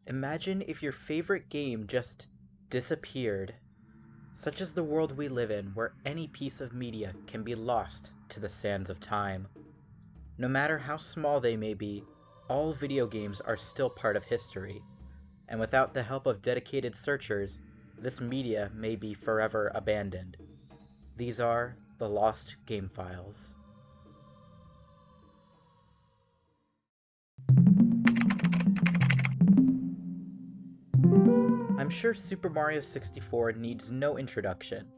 Imagine if your favorite game just disappeared. Such is the world we live in, where any piece of media can be lost to the sands of time. No matter how small they may be, all video games are still part of history, and without the help of dedicated searchers, this media may be forever abandoned. These are the Lost Game Files. I'm sure Super Mario 64 needs no introduction.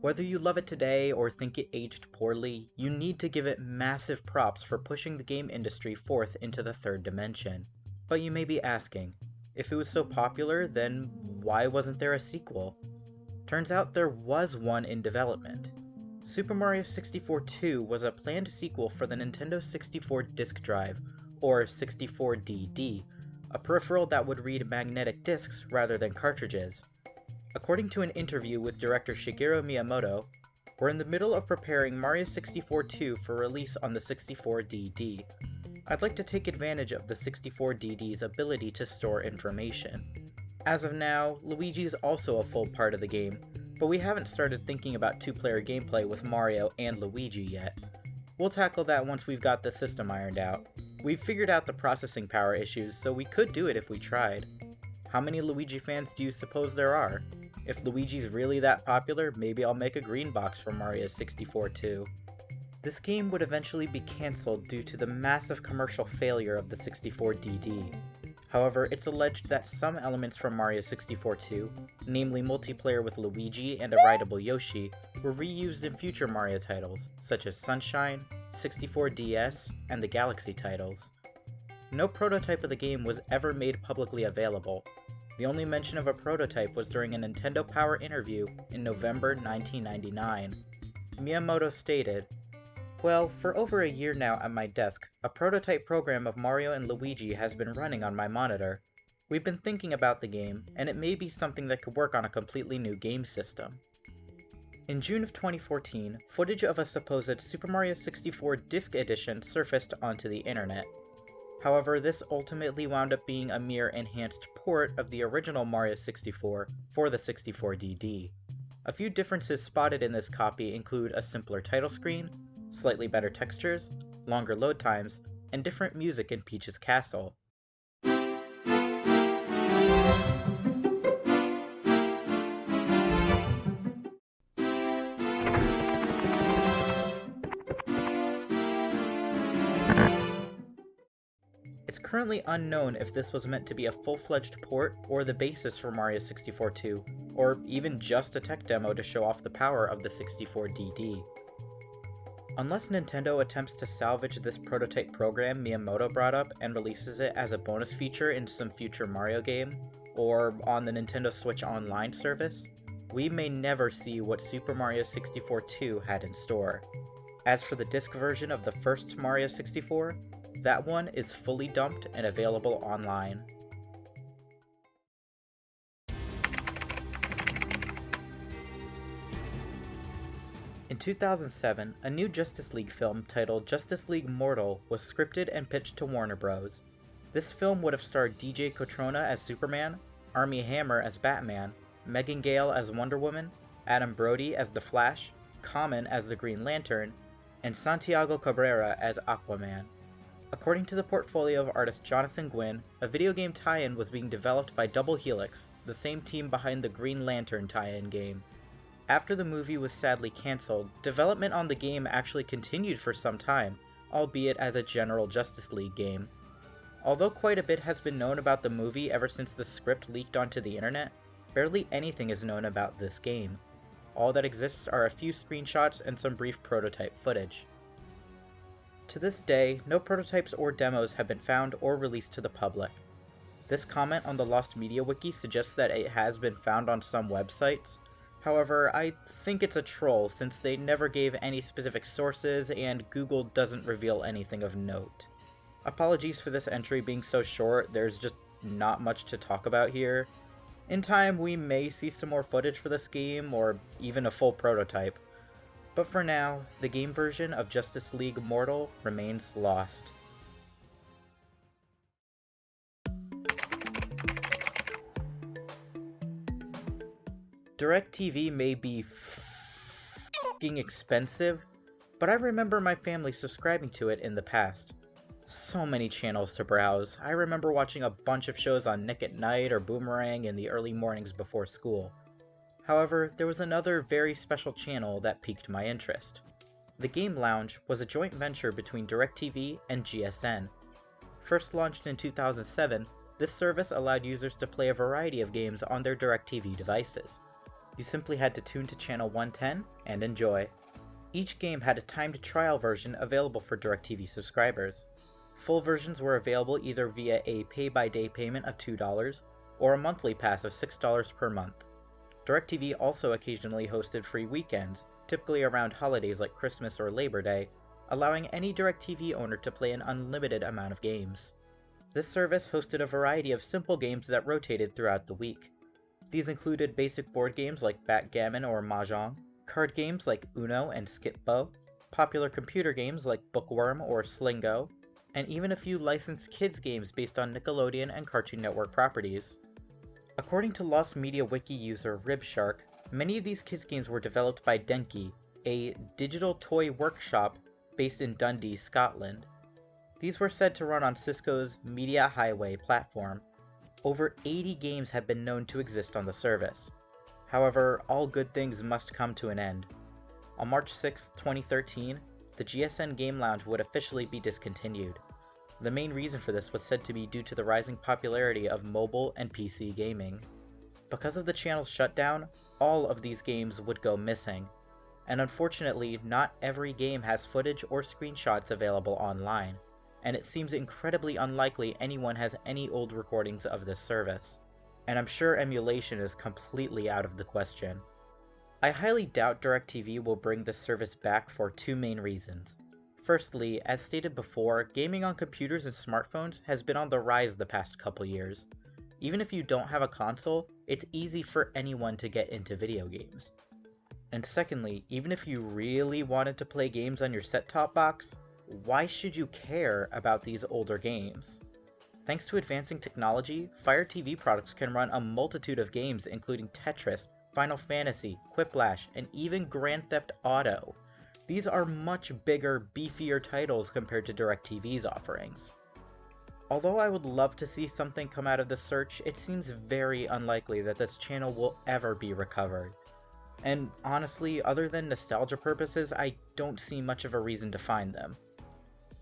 Whether you love it today or think it aged poorly, you need to give it massive props for pushing the game industry forth into the third dimension. But you may be asking, if it was so popular, then why wasn't there a sequel? Turns out there was one in development. Super Mario 64 2 was a planned sequel for the Nintendo 64 disk drive, or 64DD, a peripheral that would read magnetic discs rather than cartridges. According to an interview with director Shigeru Miyamoto, we're in the middle of preparing Mario 64 2 for release on the 64DD. I'd like to take advantage of the 64DD's ability to store information. As of now, Luigi is also a full part of the game, but we haven't started thinking about two-player gameplay with Mario and Luigi yet. We'll tackle that once we've got the system ironed out. We've figured out the processing power issues, so we could do it if we tried. How many Luigi fans do you suppose there are? If Luigi's really that popular, maybe I'll make a green box for Mario 64 too. This game would eventually be cancelled due to the massive commercial failure of the 64DD. However, it's alleged that some elements from Mario 64 2, namely multiplayer with Luigi and a rideable Yoshi, were reused in future Mario titles, such as Sunshine, 64DS, and the Galaxy titles. No prototype of the game was ever made publicly available. The only mention of a prototype was during a Nintendo Power interview in November 1999. Miyamoto stated, "Well, for over a year now at my desk, a prototype program of Mario and Luigi has been running on my monitor. We've been thinking about the game, and it may be something that could work on a completely new game system." In June of 2014, footage of a supposed Super Mario 64 Disc Edition surfaced onto the internet. However, this ultimately wound up being a mere enhanced port of the original Mario 64 for the 64DD. A few differences spotted in this copy include a simpler title screen, slightly better textures, longer load times, and different music in Peach's castle. It's currently unknown if this was meant to be a full-fledged port or the basis for Mario 64 2, or even just a tech demo to show off the power of the 64DD. Unless Nintendo attempts to salvage this prototype program Miyamoto brought up and releases it as a bonus feature in some future Mario game, or on the Nintendo Switch Online service, we may never see what Super Mario 64 2 had in store. As for the disc version of the first Mario 64, that one is fully dumped and available online. In 2007, a new Justice League film titled Justice League Mortal was scripted and pitched to Warner Bros. This film would have starred DJ Cotrona as Superman, Armie Hammer as Batman, Megan Gale as Wonder Woman, Adam Brody as The Flash, Common as the Green Lantern, and Santiago Cabrera as Aquaman. According to the portfolio of artist Jonathan Gwynn, a video game tie-in was being developed by Double Helix, the same team behind the Green Lantern tie-in game. After the movie was sadly cancelled, development on the game actually continued for some time, albeit as a general Justice League game. Although quite a bit has been known about the movie ever since the script leaked onto the internet, barely anything is known about this game. All that exists are a few screenshots and some brief prototype footage. To this day, no prototypes or demos have been found or released to the public. This comment on the Lost Media Wiki suggests that it has been found on some websites. However, I think it's a troll since they never gave any specific sources and Google doesn't reveal anything of note. Apologies for this entry being so short, there's just not much to talk about here. In time, we may see some more footage for this game, or even a full prototype. But for now, the game version of Justice League Mortal remains lost. DirecTV may be f***ing expensive, but I remember my family subscribing to it in the past. So many channels to browse. I remember watching a bunch of shows on Nick at Night or Boomerang in the early mornings before school. However, there was another very special channel that piqued my interest. The Game Lounge was a joint venture between DirecTV and GSN. First launched in 2007, this service allowed users to play a variety of games on their DirecTV devices. You simply had to tune to channel 110 and enjoy. Each game had a timed trial version available for DirecTV subscribers. Full versions were available either via a pay-by-day payment of $2 or a monthly pass of $6 per month. DirecTV also occasionally hosted free weekends, typically around holidays like Christmas or Labor Day, allowing any DirecTV owner to play an unlimited amount of games. This service hosted a variety of simple games that rotated throughout the week. These included basic board games like backgammon or mahjong, card games like Uno and Skip-Bo, popular computer games like Bookworm or Slingo, and even a few licensed kids games based on Nickelodeon and Cartoon Network properties. According to Lost Media Wiki user Ribshark, many of these kids games were developed by Denki, a digital toy workshop based in Dundee, Scotland. These were said to run on Cisco's Media Highway platform. Over 80 games have been known to exist on the service. However, all good things must come to an end. On March 6, 2013, the GSN Game Lounge would officially be discontinued. The main reason for this was said to be due to the rising popularity of mobile and PC gaming. Because of the channel's shutdown, all of these games would go missing, and unfortunately not every game has footage or screenshots available online, and it seems incredibly unlikely anyone has any old recordings of this service. And I'm sure emulation is completely out of the question. I highly doubt DirecTV will bring this service back for two main reasons. Firstly, as stated before, gaming on computers and smartphones has been on the rise the past couple years. Even if you don't have a console, it's easy for anyone to get into video games. And secondly, even if you really wanted to play games on your set-top box, why should you care about these older games? Thanks to advancing technology, Fire TV products can run a multitude of games including Tetris, Final Fantasy, Quiplash, and even Grand Theft Auto. These are much bigger, beefier titles compared to DirecTV's offerings. Although I would love to see something come out of this search, it seems very unlikely that this channel will ever be recovered. And honestly, other than nostalgia purposes, I don't see much of a reason to find them.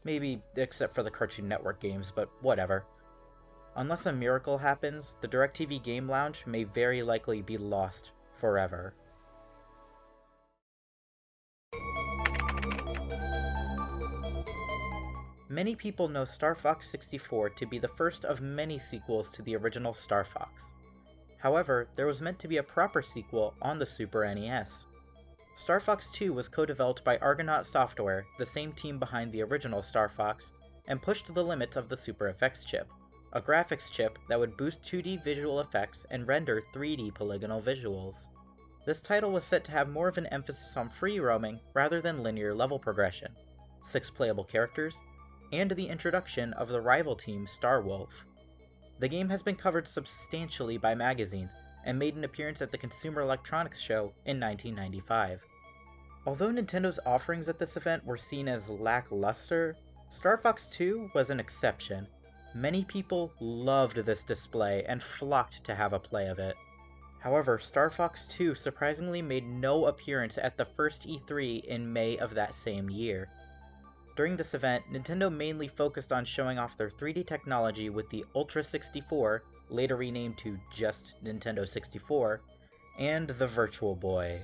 Maybe except for the Cartoon Network games, but whatever. Unless a miracle happens, the DirecTV Game Lounge may very likely be lost forever. Many people know Star Fox 64 to be the first of many sequels to the original Star Fox. However, there was meant to be a proper sequel on the Super NES. Star Fox 2 was co-developed by Argonaut Software, the same team behind the original Star Fox, and pushed to the limits of the Super FX chip, a graphics chip that would boost 2D visual effects and render 3D polygonal visuals. This title was set to have more of an emphasis on free roaming rather than linear level progression, 6 playable characters, and the introduction of the rival team Star Wolf. The game has been covered substantially by magazines and made an appearance at the Consumer Electronics Show in 1995. Although Nintendo's offerings at this event were seen as lackluster, Star Fox 2 was an exception. Many people loved this display and flocked to have a play of it. However, Star Fox 2 surprisingly made no appearance at the first E3 in May of that same year. During this event, Nintendo mainly focused on showing off their 3D technology with the Ultra 64, later renamed to just Nintendo 64, and the Virtual Boy.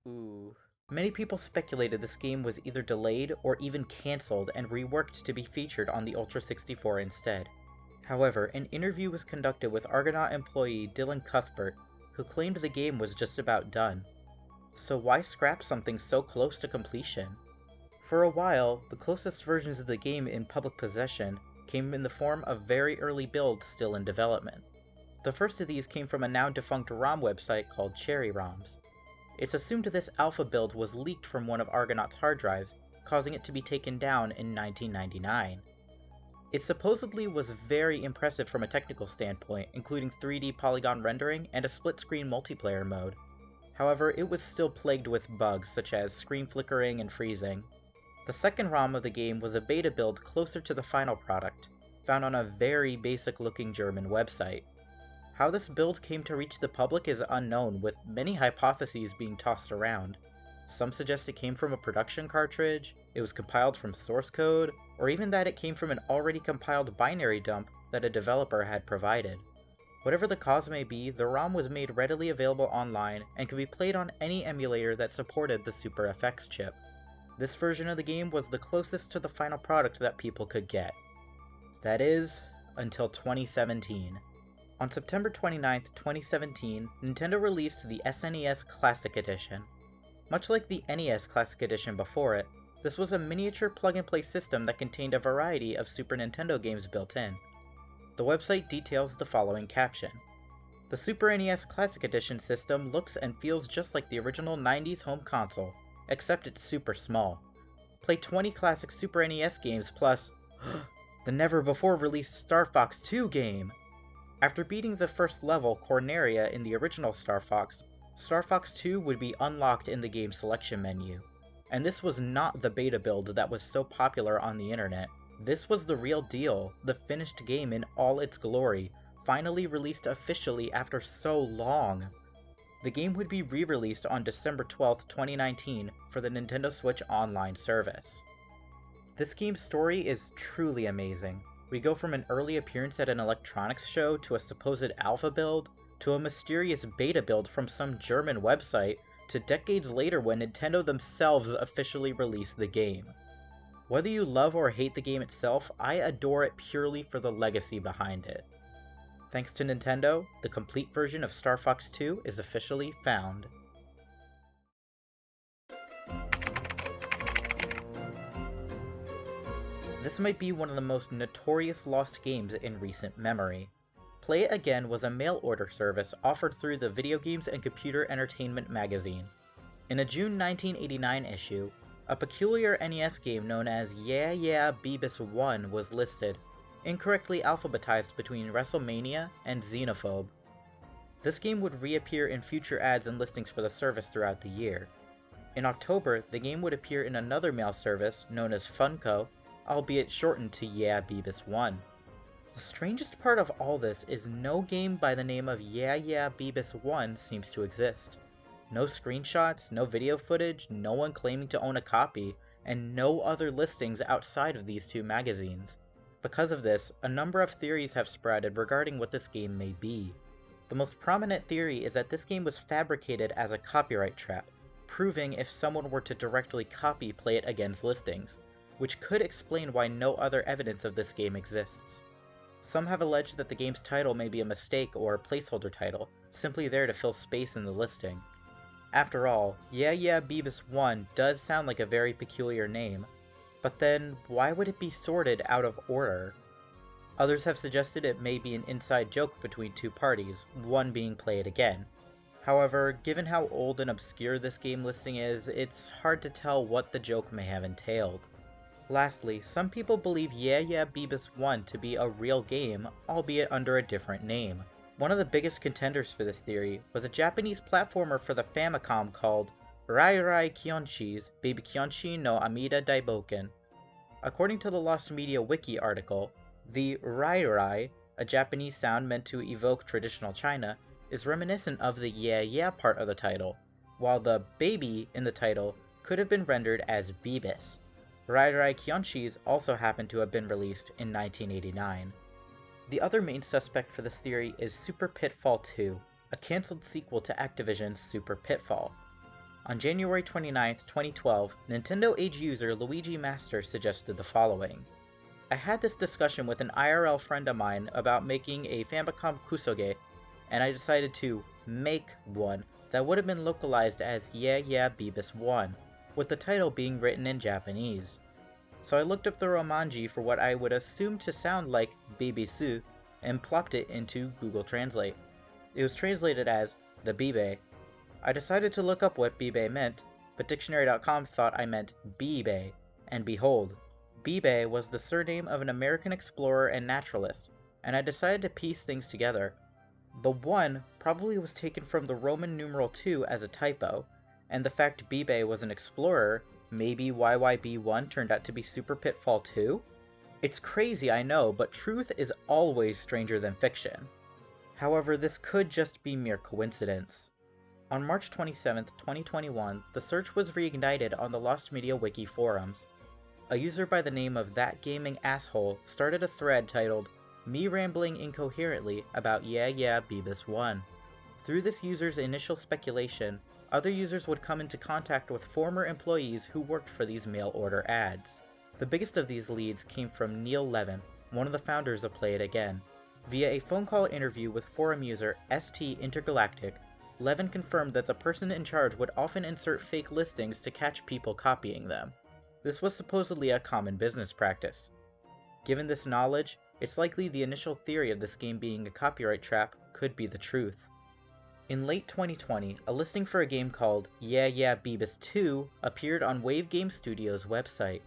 Ooh. Many people speculated this game was either delayed or even cancelled and reworked to be featured on the Ultra 64 instead. However, an interview was conducted with Argonaut employee Dylan Cuthbert, who claimed the game was just about done. So why scrap something so close to completion? For a while, the closest versions of the game in public possession came in the form of very early builds still in development. The first of these came from a now-defunct ROM website called Cherry ROMs. It's assumed this alpha build was leaked from one of Argonaut's hard drives, causing it to be taken down in 1999. It supposedly was very impressive from a technical standpoint, including 3D polygon rendering and a split-screen multiplayer mode. However, it was still plagued with bugs such as screen flickering and freezing. The second ROM of the game was a beta build closer to the final product, found on a very basic-looking German website. How this build came to reach the public is unknown, with many hypotheses being tossed around. Some suggest it came from a production cartridge, it was compiled from source code, or even that it came from an already compiled binary dump that a developer had provided. Whatever the cause may be, the ROM was made readily available online and could be played on any emulator that supported the Super FX chip. This version of the game was the closest to the final product that people could get. That is, until 2017. On September 29, 2017, Nintendo released the SNES Classic Edition. Much like the NES Classic Edition before it, this was a miniature plug-and-play system that contained a variety of Super Nintendo games built in. The website details the following caption. The Super NES Classic Edition system looks and feels just like the original 90s home console, except it's super small. Play 20 classic Super NES games plus the never-before-released Star Fox 2 game! After beating the first level, Corneria, in the original Star Fox 2 would be unlocked in the game selection menu. And this was not the beta build that was so popular on the internet. This was the real deal, the finished game in all its glory, finally released officially after so long. The game would be re-released on December 12, 2019 for the Nintendo Switch Online service. This game's story is truly amazing. We go from an early appearance at an electronics show to a supposed alpha build, to a mysterious beta build from some German website, to decades later when Nintendo themselves officially released the game. Whether you love or hate the game itself, I adore it purely for the legacy behind it. Thanks to Nintendo, the complete version of Star Fox 2 is officially found. This might be one of the most notorious lost games in recent memory. Play It Again was a mail-order service offered through the Video Games and Computer Entertainment magazine. In a June 1989 issue, a peculiar NES game known as Yeah Yeah Beebiss 1 was listed, incorrectly alphabetized between WrestleMania and Xenophobe. This game would reappear in future ads and listings for the service throughout the year. In October, the game would appear in another mail service known as Funko, albeit shortened to Yeah Beebiss 1. The strangest part of all this is no game by the name of Yeah Yeah Beebiss 1 seems to exist. No screenshots, no video footage, no one claiming to own a copy, and no other listings outside of these two magazines. Because of this, a number of theories have spread regarding what this game may be. The most prominent theory is that this game was fabricated as a copyright trap, proving if someone were to directly copy Play It Again's listings, which could explain why no other evidence of this game exists. Some have alleged that the game's title may be a mistake or a placeholder title, simply there to fill space in the listing. After all, Yeah Yeah Beebiss 1 does sound like a very peculiar name, but then why would it be sorted out of order? Others have suggested it may be an inside joke between two parties, one being Play It Again. However, given how old and obscure this game listing is, it's hard to tell what the joke may have entailed. Lastly, some people believe Yeah Yeah Beebiss 1 to be a real game, albeit under a different name. One of the biggest contenders for this theory was a Japanese platformer for the Famicom called Rai Rai Kyonshi's Baby Kyonshi no Amida Daiboken. According to the Lost Media Wiki article, the Rai Rai, a Japanese sound meant to evoke traditional China, is reminiscent of the Yeah Yeah part of the title, while the baby in the title could have been rendered as Beebiss. Rai Rai Kyonshis also happened to have been released in 1989. The other main suspect for this theory is Super Pitfall 2, a cancelled sequel to Activision's Super Pitfall. On January 29, 2012, Nintendo Age user Luigi Master suggested the following. I had this discussion with an IRL friend of mine about making a Famicom Kusoge, and I decided to make one that would have been localized as Yeah Yeah Beebiss 1, with the title being written in Japanese. So I looked up the Romanji for what I would assume to sound like Beebiss and plopped it into Google Translate. It was translated as the Bibe. I decided to look up what Bibe meant, but Dictionary.com thought I meant Bibe, and behold, Beebiss was the surname of an American explorer and naturalist, and I decided to piece things together. The 1 probably was taken from the Roman numeral 2 as a typo, and the fact Beebiss was an explorer, maybe YYB1 turned out to be Super Pitfall 2? It's crazy, I know, but truth is always stranger than fiction. However, this could just be mere coincidence. On March 27, 2021, the search was reignited on the Lost Media Wiki forums. A user by the name of That Gaming Asshole started a thread titled, "Me Rambling Incoherently About Yeah Beebiss 1." Through this user's initial speculation, other users would come into contact with former employees who worked for these mail order ads. The biggest of these leads came from Neil Levin, one of the founders of Play It Again. Via a phone call interview with forum user ST Intergalactic, Levin confirmed that the person in charge would often insert fake listings to catch people copying them. This was supposedly a common business practice. Given this knowledge, it's likely the initial theory of this game being a copyright trap could be the truth. In late 2020, a listing for a game called Yeah Beebiss 2 appeared on Wave Game Studios' website.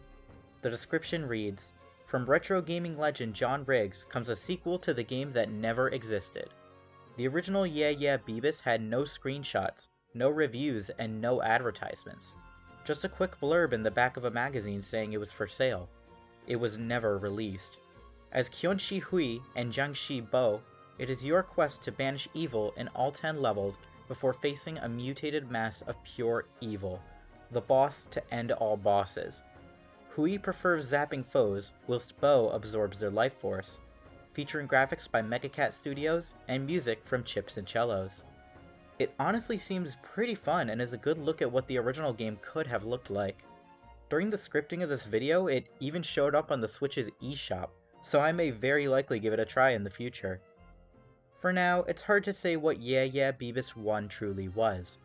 The description reads, "From retro gaming legend John Riggs comes a sequel to the game that never existed. The original Yeah Beebiss had no screenshots, no reviews, and no advertisements. Just a quick blurb in the back of a magazine saying it was for sale. It was never released. As Kyunshi Hui and Jiangxi Bo, it is your quest to banish evil in all 10 levels before facing a mutated mass of pure evil, the boss to end all bosses. Hui prefers zapping foes, whilst Bo absorbs their life force, featuring graphics by Megacat Studios and music from Chips and Cellos." It honestly seems pretty fun and is a good look at what the original game could have looked like. During the scripting of this video, it even showed up on the Switch's eShop, so I may very likely give it a try in the future. For now, it's hard to say what Yeah Beebiss 1 truly was.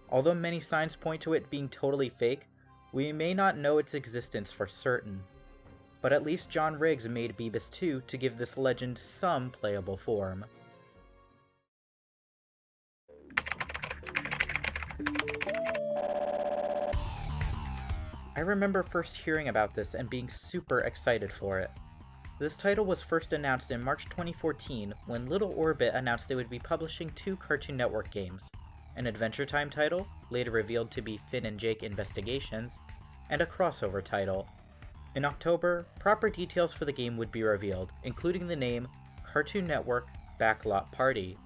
Although many signs point to it being totally fake, we may not know its existence for certain. But at least John Riggs made Beebiss 2 to give this legend some playable form. I remember first hearing about this and being super excited for it. This title was first announced in March 2014 when Little Orbit announced they would be publishing 2 Cartoon Network games, an Adventure Time title, later revealed to be Finn and Jake Investigations, and a crossover title. In October, proper details for the game would be revealed, including the name Cartoon Network Backlot Party.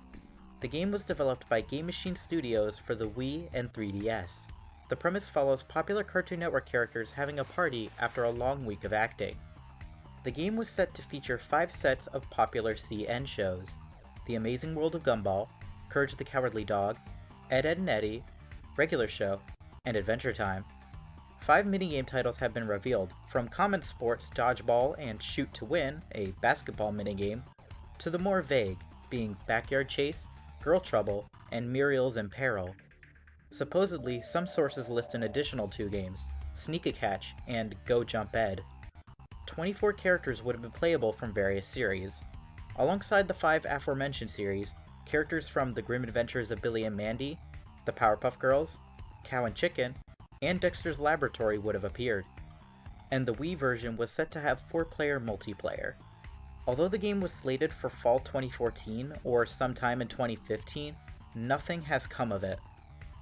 The game was developed by Game Machine Studios for the Wii and 3DS. The premise follows popular Cartoon Network characters having a party after a long week of acting. The game was set to feature 5 sets of popular CN shows: The Amazing World of Gumball, Courage the Cowardly Dog, Ed, Edd n Eddy, Regular Show, and Adventure Time. 5 minigame titles have been revealed, from Common Sports Dodgeball and Shoot to Win, a basketball minigame, to the more vague, being Backyard Chase, Girl Trouble, and Muriel's in Peril. Supposedly, some sources list an additional 2 games, Sneak-a-Catch and Go Jump Ed. 24 characters would have been playable from various series. Alongside the 5 aforementioned series, characters from The Grim Adventures of Billy and Mandy, The Powerpuff Girls, Cow and Chicken, and Dexter's Laboratory would have appeared. And the Wii version was set to have 4-player multiplayer. Although the game was slated for fall 2014 or sometime in 2015, nothing has come of it.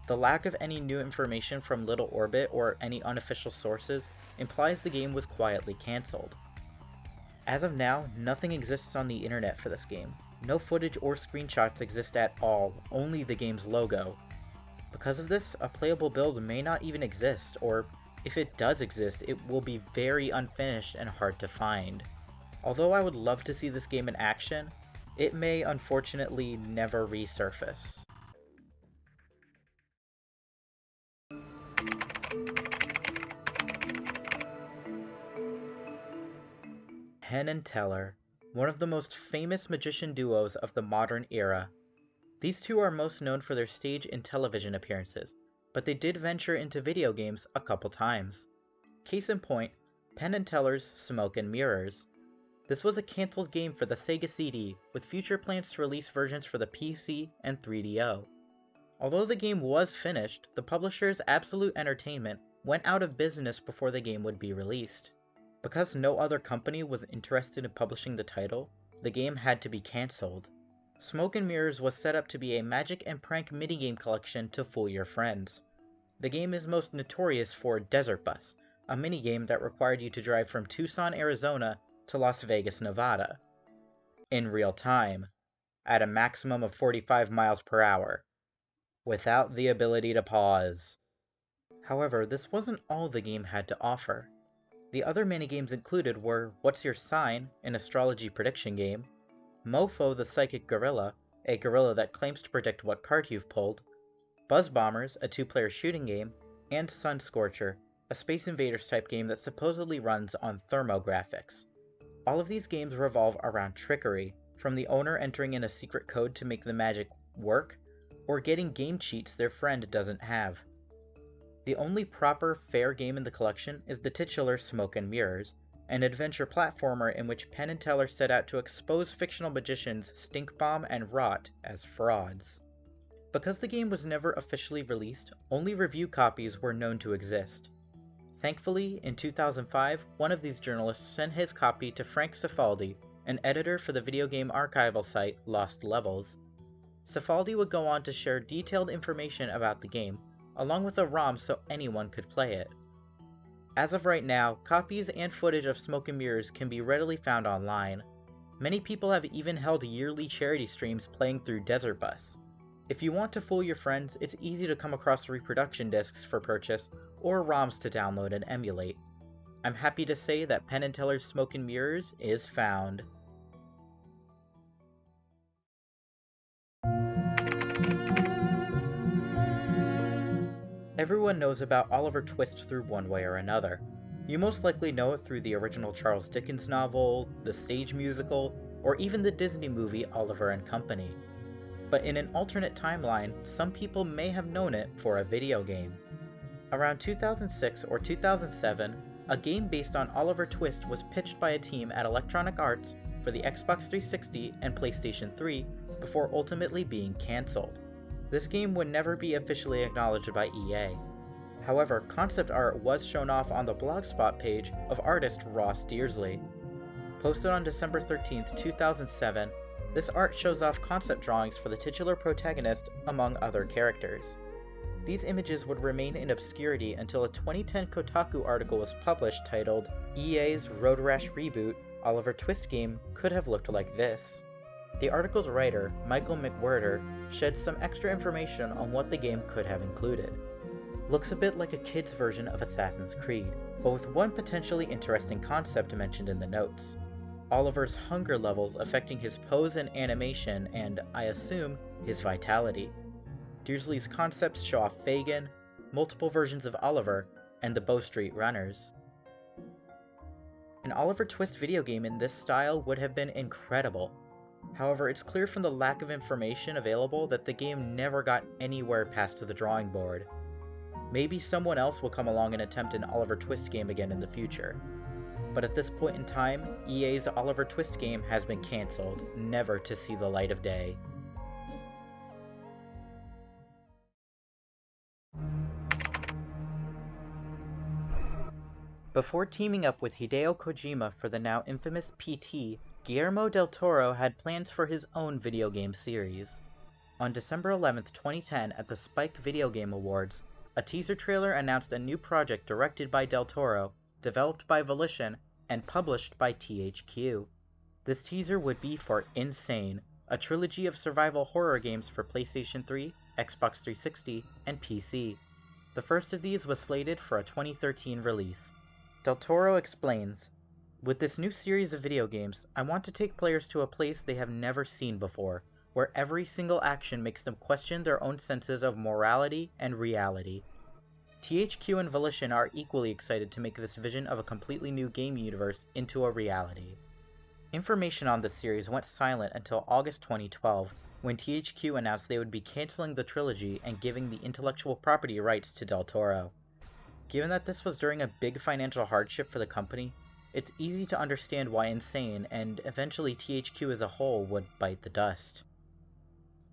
The lack of any new information from Little Orbit or any unofficial sources implies the game was quietly cancelled. As of now, nothing exists on the internet for this game. No footage or screenshots exist at all, only the game's logo. Because of this, a playable build may not even exist, or if it does exist, it will be very unfinished and hard to find. Although I would love to see this game in action, it may unfortunately never resurface. Penn and Teller, one of the most famous magician duos of the modern era. These two are most known for their stage and television appearances, but they did venture into video games a couple times. Case in point, Penn and Teller's Smoke and Mirrors. This was a cancelled game for the Sega CD, with future plans to release versions for the PC and 3DO. Although the game was finished, the publishers Absolute Entertainment went out of business before the game would be released. Because no other company was interested in publishing the title, the game had to be cancelled. Smoke and Mirrors was set up to be a magic and prank minigame collection to fool your friends. The game is most notorious for Desert Bus, a minigame that required you to drive from Tucson, Arizona to Las Vegas, Nevada, in real time, at a maximum of 45 miles per hour, without the ability to pause. However, this wasn't all the game had to offer. The other minigames included were What's Your Sign, an astrology prediction game, Mofo the Psychic Gorilla, a gorilla that claims to predict what card you've pulled, Buzz Bombers, a 2-player shooting game, and Sun Scorcher, a Space Invaders type game that supposedly runs on thermographics. All of these games revolve around trickery, from the owner entering in a secret code to make the magic work, or getting game cheats their friend doesn't have. The only proper, fair game in the collection is the titular Smoke and Mirrors, an adventure platformer in which Penn and Teller set out to expose fictional magicians Stinkbomb and Rot as frauds. Because the game was never officially released, only review copies were known to exist. Thankfully, in 2005, one of these journalists sent his copy to Frank Cifaldi, an editor for the video game archival site Lost Levels. Cifaldi would go on to share detailed information about the game, along with a ROM so anyone could play it. As of right now, copies and footage of Smoke and Mirrors can be readily found online. Many people have even held yearly charity streams playing through Desert Bus. If you want to fool your friends, it's easy to come across reproduction discs for purchase or ROMs to download and emulate. I'm happy to say that Penn & Teller's Smoke and Mirrors is found. Everyone knows about Oliver Twist through one way or another. You most likely know it through the original Charles Dickens novel, the stage musical, or even the Disney movie Oliver and Company. But in an alternate timeline, some people may have known it for a video game. Around 2006 or 2007, a game based on Oliver Twist was pitched by a team at Electronic Arts for the Xbox 360 and PlayStation 3 before ultimately being cancelled. This game would never be officially acknowledged by EA. However, concept art was shown off on the Blogspot page of artist Ross Dearsley. Posted on December 13, 2007, this art shows off concept drawings for the titular protagonist, among other characters. These images would remain in obscurity until a 2010 Kotaku article was published titled, EA's Road Rash Reboot Oliver Twist Game Could Have Looked Like This. The article's writer, Michael McWhirter, sheds some extra information on what the game could have included. Looks a bit like a kid's version of Assassin's Creed, but with one potentially interesting concept mentioned in the notes. Oliver's hunger levels affecting his pose and animation and, I assume, his vitality. Dearsley's concepts show off Fagin, multiple versions of Oliver, and the Bow Street Runners. An Oliver Twist video game in this style would have been incredible. However, it's clear from the lack of information available that the game never got anywhere past the drawing board. Maybe someone else will come along and attempt an Oliver Twist game again in the future. But at this point in time, EA's Oliver Twist game has been cancelled, never to see the light of day. Before teaming up with Hideo Kojima for the now infamous PT, Guillermo del Toro had plans for his own video game series. On December 11, 2010 at the Spike Video Game Awards, a teaser trailer announced a new project directed by del Toro, developed by Volition, and published by THQ. This teaser would be for Insane, a trilogy of survival horror games for PlayStation 3, Xbox 360, and PC. The first of these was slated for a 2013 release. Del Toro explains, "With this new series of video games, I want to take players to a place they have never seen before, where every single action makes them question their own senses of morality and reality." THQ and Volition are equally excited to make this vision of a completely new game universe into a reality. Information on this series went silent until August 2012, when THQ announced they would be canceling the trilogy and giving the intellectual property rights to del Toro. Given that this was during a big financial hardship for the company, it's easy to understand why Insane and eventually THQ as a whole would bite the dust.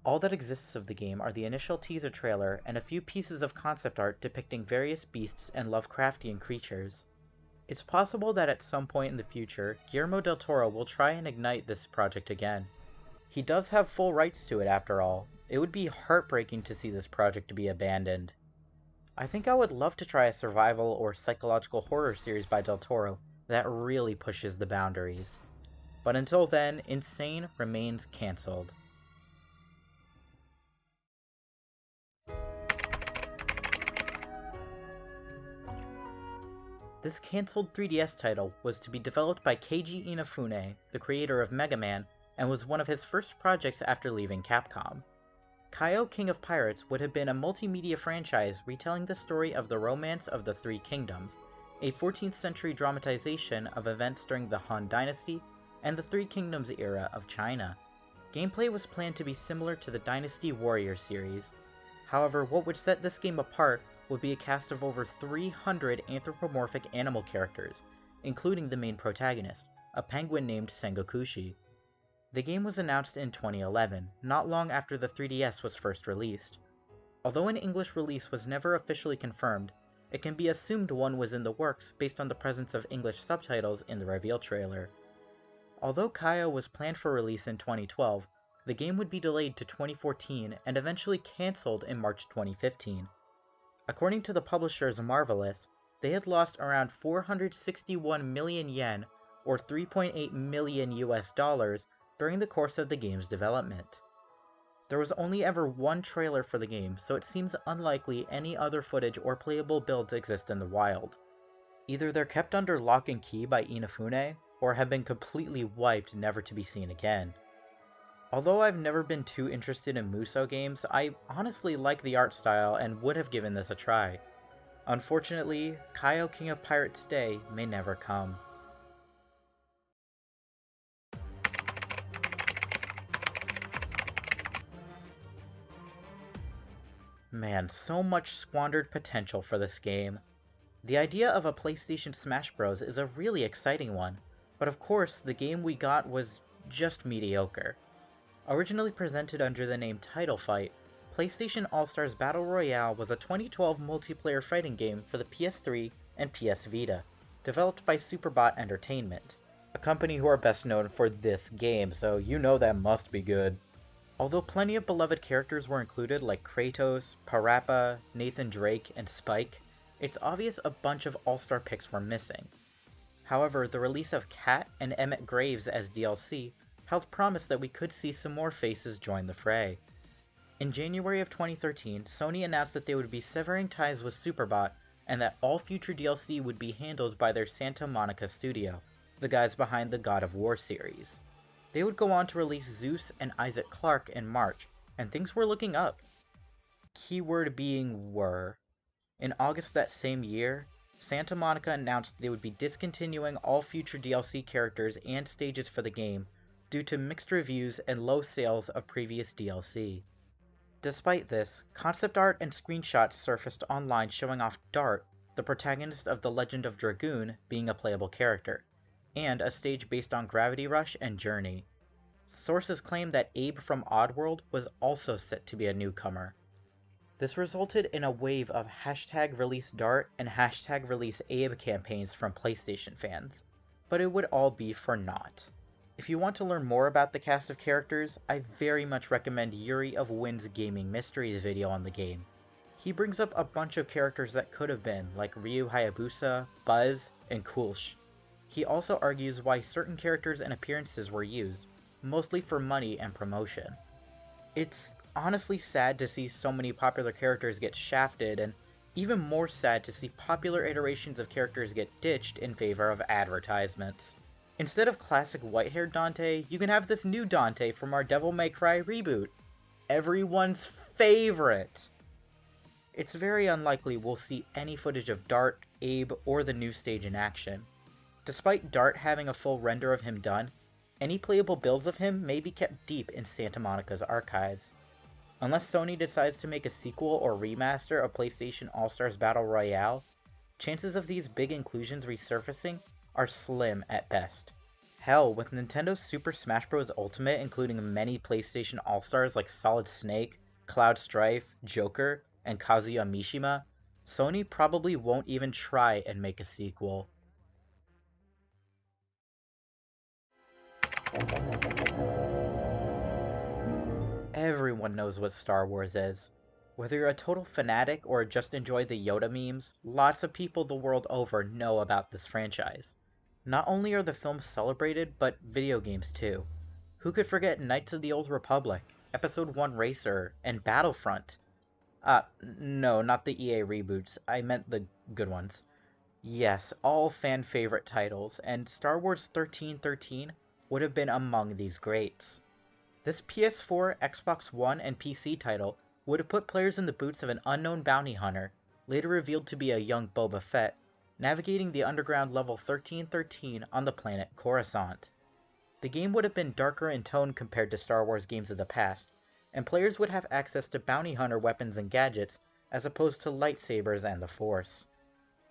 All that exists of the game are the initial teaser trailer and a few pieces of concept art depicting various beasts and Lovecraftian creatures. It's possible that at some point in the future, Guillermo del Toro will try and ignite this project again. He does have full rights to it after all. It would be heartbreaking to see this project be abandoned. I think I would love to try a survival or psychological horror series by del Toro that really pushes the boundaries. But until then, Insane remains cancelled. This cancelled 3DS title was to be developed by Keiji Inafune, the creator of Mega Man, and was one of his first projects after leaving Capcom. Kaio King of Pirates would have been a multimedia franchise retelling the story of the Romance of the Three Kingdoms, a 14th century dramatization of events during the Han Dynasty and the Three Kingdoms era of China. Gameplay was planned to be similar to the Dynasty Warrior series. However, what would set this game apart would be a cast of over 300 anthropomorphic animal characters, including the main protagonist, a penguin named Sengokushi. The game was announced in 2011, not long after the 3DS was first released. Although an English release was never officially confirmed, it can be assumed one was in the works based on the presence of English subtitles in the reveal trailer. Although Kaio was planned for release in 2012, the game would be delayed to 2014 and eventually cancelled in March 2015. According to the publishers Marvelous, they had lost around 461 million yen, or $3.8 million during the course of the game's development. There was only ever one trailer for the game, so it seems unlikely any other footage or playable builds exist in the wild. Either they're kept under lock and key by Inafune, or have been completely wiped never to be seen again. Although I've never been too interested in Musou games, I honestly like the art style and would have given this a try. Unfortunately, Kaio King of Pirates Day may never come. Man, so much squandered potential for this game. The idea of a PlayStation Smash Bros. Is a really exciting one, but of course the game we got was just mediocre. Originally presented under the name Title Fight, PlayStation All-Stars Battle Royale was a 2012 multiplayer fighting game for the PS3 and PS Vita, developed by Superbot Entertainment, a company who are best known for this game, so you know that must be good. Although plenty of beloved characters were included like Kratos, Parappa, Nathan Drake, and Spike, it's obvious a bunch of all-star picks were missing. However, the release of Kat and Emmett Graves as DLC held promise that we could see some more faces join the fray. In January of 2013, Sony announced that they would be severing ties with Superbot and that all future DLC would be handled by their Santa Monica studio, the guys behind the God of War series. They would go on to release Zeus and Isaac Clarke in March, and things were looking up. Keyword being were. In August that same year, Santa Monica announced they would be discontinuing all future DLC characters and stages for the game due to mixed reviews and low sales of previous DLC. Despite this, concept art and screenshots surfaced online showing off Dart, the protagonist of The Legend of Dragoon, being a playable character, and a stage based on Gravity Rush and Journey. Sources claim that Abe from Oddworld was also set to be a newcomer. This resulted in a wave of #ReleaseDart and #ReleaseAbe campaigns from PlayStation fans, but it would all be for naught. If you want to learn more about the cast of characters, I very much recommend Yuri of Wynn's Gaming Mysteries video on the game. He brings up a bunch of characters that could have been, like Ryu Hayabusa, Buzz, and Kulsh. He also argues why certain characters and appearances were used, mostly for money and promotion. It's honestly sad to see so many popular characters get shafted, and even more sad to see popular iterations of characters get ditched in favor of advertisements. Instead of classic white-haired Dante, you can have this new Dante from our Devil May Cry reboot. Everyone's favorite! It's very unlikely we'll see any footage of Dart, Abe, or the new stage in action. Despite Dart having a full render of him done, any playable builds of him may be kept deep in Santa Monica's archives. Unless Sony decides to make a sequel or remaster of PlayStation All-Stars Battle Royale, chances of these big inclusions resurfacing are slim at best. Hell, with Nintendo's Super Smash Bros. Ultimate including many PlayStation All-Stars like Solid Snake, Cloud Strife, Joker, and Kazuya Mishima, Sony probably won't even try and make a sequel. Everyone knows what Star Wars is. Whether you're a total fanatic or just enjoy the Yoda memes, lots of people the world over know about this franchise. Not only are the films celebrated, but video games too. Who could forget Knights of the Old Republic, Episode 1 Racer, and Battlefront? No, not the EA reboots, I meant the good ones. Yes, all fan favorite titles, and Star Wars 1313 would have been among these greats. This PS4, Xbox One, and PC title would have put players in the boots of an unknown bounty hunter, later revealed to be a young Boba Fett, navigating the underground level 1313 on the planet Coruscant. The game would have been darker in tone compared to Star Wars games of the past, and players would have access to bounty hunter weapons and gadgets, as opposed to lightsabers and the Force.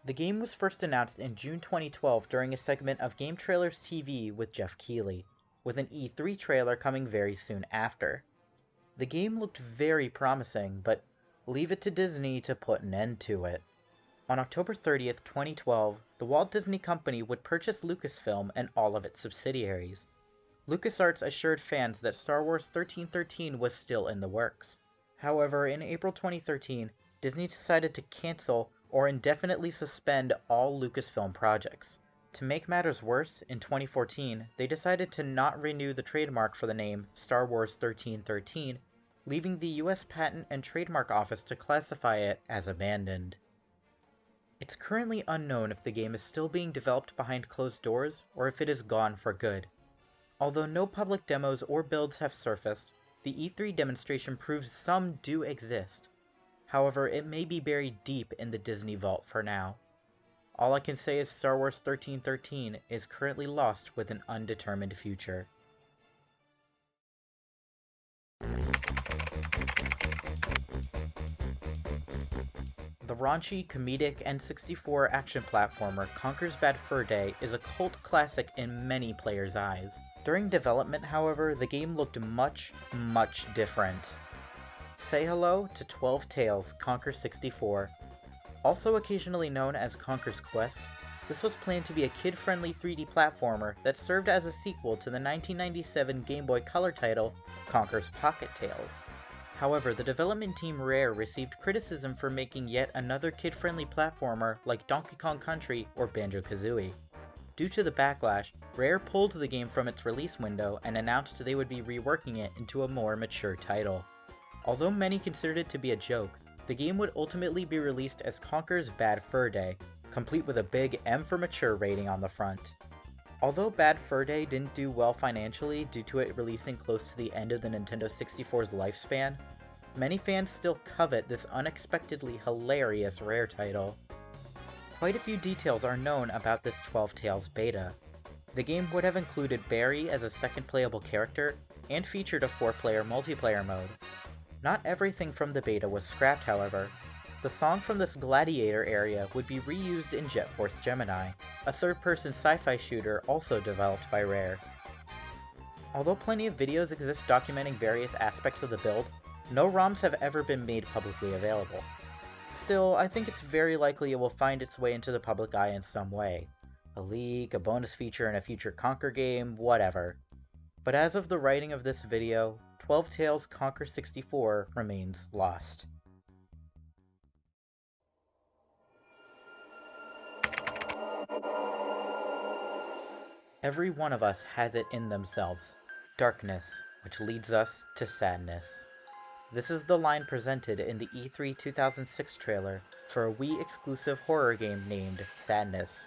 The game was first announced in June 2012 during a segment of Game Trailers TV with Jeff Keighley, with an E3 trailer coming very soon after. The game looked very promising, but leave it to Disney to put an end to it. On October 30th, 2012, the Walt Disney Company would purchase Lucasfilm and all of its subsidiaries. LucasArts assured fans that Star Wars 1313 was still in the works. However, in April 2013, Disney decided to cancel or indefinitely suspend all Lucasfilm projects. To make matters worse, in 2014, they decided to not renew the trademark for the name Star Wars 1313, leaving the US Patent and Trademark Office to classify it as abandoned. It's currently unknown if the game is still being developed behind closed doors or if it is gone for good. Although no public demos or builds have surfaced, the E3 demonstration proves some do exist. However, it may be buried deep in the Disney vault for now. All I can say is Star Wars 1313 is currently lost with an undetermined future. The raunchy, comedic N64 action platformer Conker's Bad Fur Day is a cult classic in many players' eyes. During development, however, the game looked much, much different. Say hello to 12 Tales Conker 64. Also occasionally known as Conker's Quest, this was planned to be a kid-friendly 3D platformer that served as a sequel to the 1997 Game Boy Color title, Conker's Pocket Tales. However, the development team Rare received criticism for making yet another kid-friendly platformer like Donkey Kong Country or Banjo-Kazooie. Due to the backlash, Rare pulled the game from its release window and announced they would be reworking it into a more mature title. Although many considered it to be a joke, the game would ultimately be released as Conker's Bad Fur Day, complete with a big M for Mature rating on the front. Although Bad Fur Day didn't do well financially due to it releasing close to the end of the Nintendo 64's lifespan, many fans still covet this unexpectedly hilarious Rare title. Quite a few details are known about this 12 Tales beta. The game would have included Barry as a second playable character, and featured a 4-player multiplayer mode. Not everything from the beta was scrapped, however. The song from this Gladiator area would be reused in Jet Force Gemini, a third-person sci-fi shooter also developed by Rare. Although plenty of videos exist documenting various aspects of the build, no ROMs have ever been made publicly available. Still, I think it's very likely it will find its way into the public eye in some way. A leak, a bonus feature in a future Conker game, whatever. But as of the writing of this video, 12 Tales Conker 64 remains lost. Every one of us has it in themselves. Darkness, which leads us to sadness. This is the line presented in the E3 2006 trailer for a Wii-exclusive horror game named Sadness.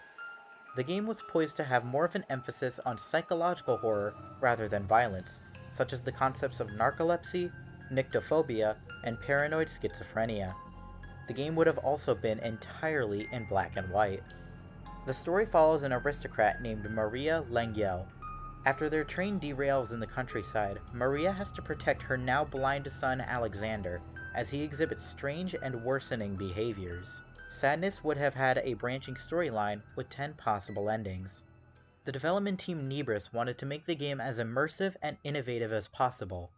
The game was poised to have more of an emphasis on psychological horror rather than violence, such as the concepts of narcolepsy, nyctophobia, and paranoid schizophrenia. The game would have also been entirely in black and white. The story follows an aristocrat named Maria Lengyel. After their train derails in the countryside, Maria has to protect her now blind son Alexander, as he exhibits strange and worsening behaviors. Sadness would have had a branching storyline with 10 possible endings. The development team Nebris wanted to make the game as immersive and innovative as possible.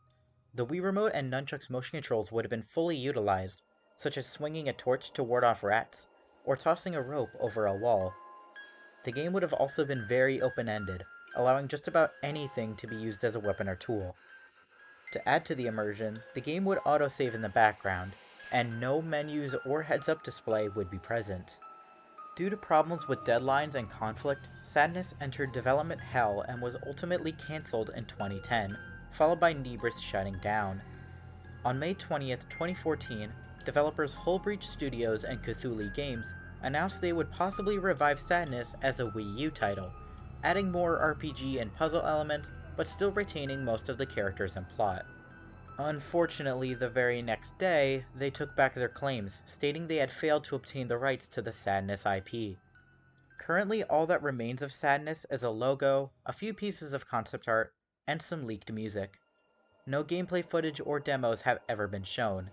The Wii Remote and Nunchuck's motion controls would have been fully utilized, such as swinging a torch to ward off rats, or tossing a rope over a wall. The game would have also been very open-ended, allowing just about anything to be used as a weapon or tool. To add to the immersion, the game would autosave in the background, and no menus or heads-up display would be present. Due to problems with deadlines and conflict, Sadness entered development hell and was ultimately cancelled in 2010, followed by Nebris shutting down. On May 20th, 2014, developers Hullbreach Studios and Cthulhu Games announced they would possibly revive Sadness as a Wii U title, adding more RPG and puzzle elements, but still retaining most of the characters and plot. Unfortunately, the very next day, they took back their claims, stating they had failed to obtain the rights to the Sadness IP. Currently, all that remains of Sadness is a logo, a few pieces of concept art, and some leaked music. No gameplay footage or demos have ever been shown.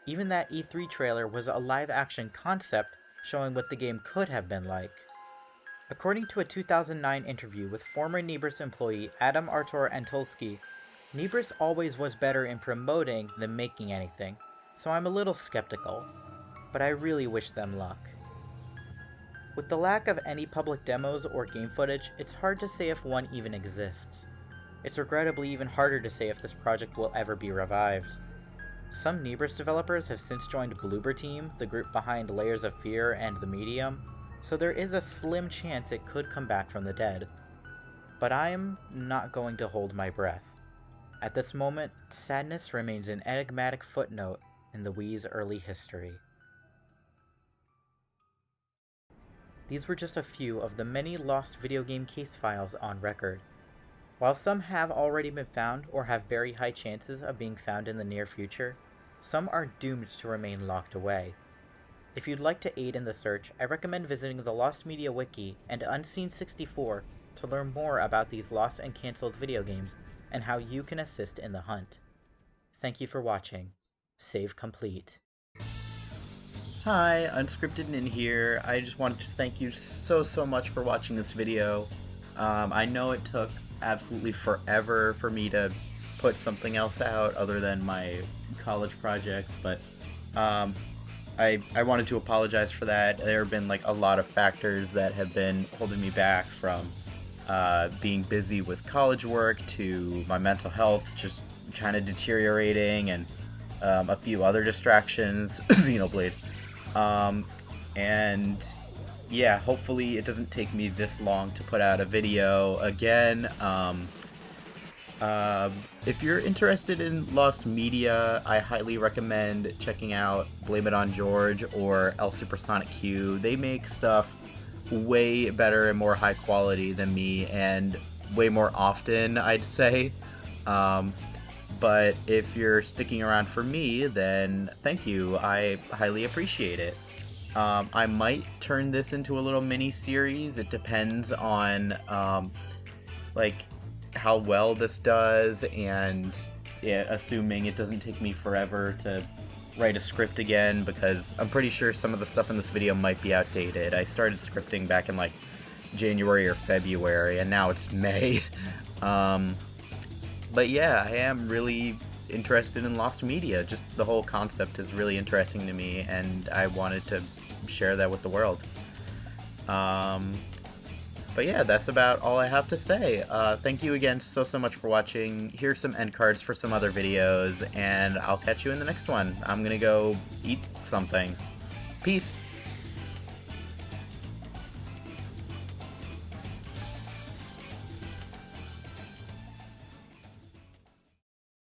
Even that E3 trailer was a live-action concept showing what the game could have been like. According to a 2009 interview with former Nebris employee Adam Artur Antolsky, Nebris always was better in promoting than making anything, so I'm a little skeptical, but I really wish them luck. With the lack of any public demos or game footage, it's hard to say if one even exists. It's regrettably even harder to say if this project will ever be revived. Some Nebris developers have since joined Bloober Team, the group behind Layers of Fear and The Medium, so there is a slim chance it could come back from the dead. But I'm not going to hold my breath. At this moment, Sadness remains an enigmatic footnote in the Wii's early history. These were just a few of the many lost video game case files on record. While some have already been found or have very high chances of being found in the near future, some are doomed to remain locked away. If you'd like to aid in the search, I recommend visiting the Lost Media Wiki and Unseen64 to learn more about these lost and cancelled video games and how you can assist in the hunt. Thank you for watching. Save complete. Hi, Unscripted in here. I just wanted to thank you so much for watching this video. I know it took absolutely forever for me to put something else out other than my college projects, but I wanted to apologize for that. There have been like a lot of factors that have been holding me back, from being busy with college work to my mental health just kind of deteriorating, and a few other distractions, Xenoblade. And yeah, hopefully it doesn't take me this long to put out a video again. If you're interested in Lost Media, I highly recommend checking out Blame It on George or El Supersonic Q. They make stuff way better and more high quality than me, and way more often, I'd say. But if you're sticking around for me, then thank you. I highly appreciate it. I might turn this into a little mini series. It depends on like how well this does, and yeah, assuming it doesn't take me forever to write a script again, because I'm pretty sure some of the stuff in this video might be outdated. I started scripting back in like January or February, and now it's May. But yeah, I am really interested in Lost Media. Just the whole concept is really interesting to me, and I wanted to share that with the world. But yeah, that's about all I have to say. Thank you again so much for watching. Here's some end cards for some other videos, and I'll catch you in the next one. I'm gonna go eat something. Peace!